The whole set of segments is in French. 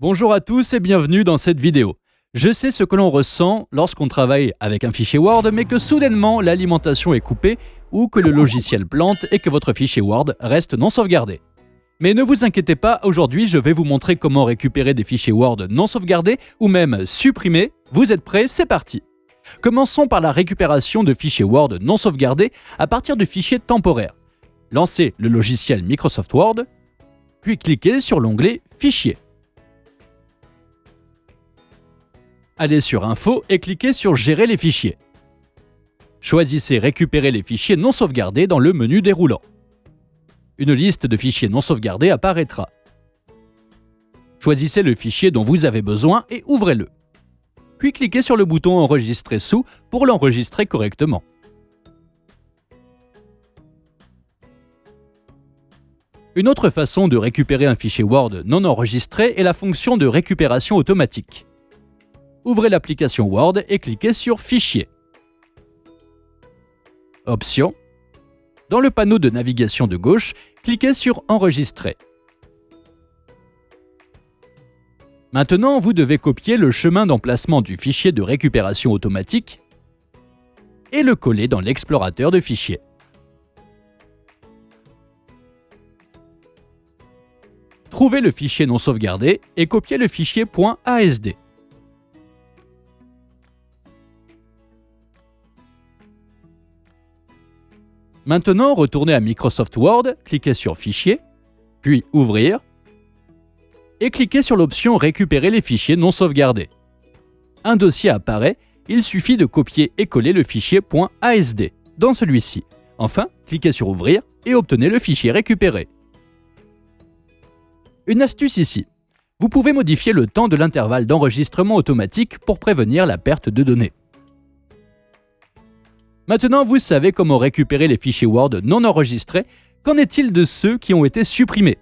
Bonjour à tous et bienvenue dans cette vidéo. Je sais ce que l'on ressent lorsqu'on travaille avec un fichier Word, mais que soudainement l'alimentation est coupée ou que le logiciel plante et que votre fichier Word reste non sauvegardé. Mais ne vous inquiétez pas, aujourd'hui je vais vous montrer comment récupérer des fichiers Word non sauvegardés ou même supprimés. Vous êtes prêts? C'est parti! Commençons par la récupération de fichiers Word non sauvegardés à partir de fichiers temporaires. Lancez le logiciel Microsoft Word, puis cliquez sur l'onglet Fichiers. Allez sur Info et cliquez sur Gérer les fichiers. Choisissez Récupérer les fichiers non sauvegardés dans le menu déroulant. Une liste de fichiers non sauvegardés apparaîtra. Choisissez le fichier dont vous avez besoin et ouvrez-le. Puis cliquez sur le bouton Enregistrer sous pour l'enregistrer correctement. Une autre façon de récupérer un fichier Word non enregistré est la fonction de récupération automatique. Ouvrez l'application Word et cliquez sur Fichier. Options. Dans le panneau de navigation de gauche, cliquez sur Enregistrer. Maintenant, vous devez copier le chemin d'emplacement du fichier de récupération automatique et le coller dans l'explorateur de fichiers. Trouvez le fichier non sauvegardé et copiez le fichier .asd. Maintenant, retournez à Microsoft Word, cliquez sur Fichier, puis Ouvrir, et cliquez sur l'option Récupérer les fichiers non sauvegardés. Un dossier apparaît, il suffit de copier et coller le fichier .asd dans celui-ci. Enfin, cliquez sur Ouvrir et obtenez le fichier récupéré. Une astuce ici. Vous pouvez modifier le temps de l'intervalle d'enregistrement automatique pour prévenir la perte de données. Maintenant, vous savez comment récupérer les fichiers Word non enregistrés. Qu'en est-il de ceux qui ont été supprimés?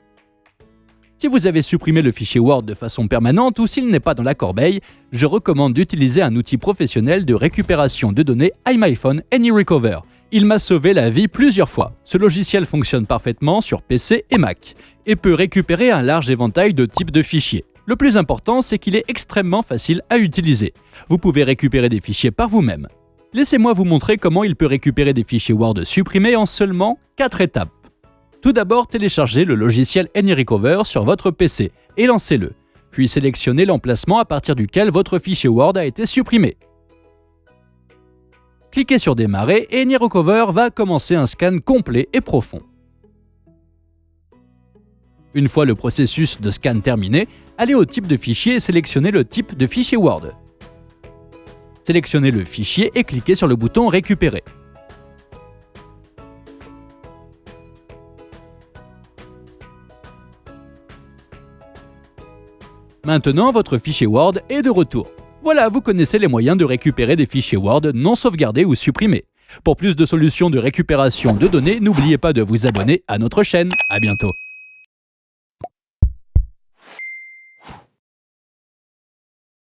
Si vous avez supprimé le fichier Word de façon permanente ou s'il n'est pas dans la corbeille, je recommande d'utiliser un outil professionnel de récupération de données iMyFone AnyRecover. Il m'a sauvé la vie plusieurs fois. Ce logiciel fonctionne parfaitement sur PC et Mac et peut récupérer un large éventail de types de fichiers. Le plus important, c'est qu'il est extrêmement facile à utiliser. Vous pouvez récupérer des fichiers par vous-même. Laissez-moi vous montrer comment il peut récupérer des fichiers Word supprimés en seulement 4 étapes. Tout d'abord, téléchargez le logiciel AnyRecover sur votre PC et lancez-le. Puis sélectionnez l'emplacement à partir duquel votre fichier Word a été supprimé. Cliquez sur Démarrer et AnyRecover va commencer un scan complet et profond. Une fois le processus de scan terminé, allez au type de fichier et sélectionnez le type de fichier Word. Sélectionnez le fichier et cliquez sur le bouton Récupérer. Maintenant, votre fichier Word est de retour. Voilà, vous connaissez les moyens de récupérer des fichiers Word non sauvegardés ou supprimés. Pour plus de solutions de récupération de données, n'oubliez pas de vous abonner à notre chaîne. À bientôt.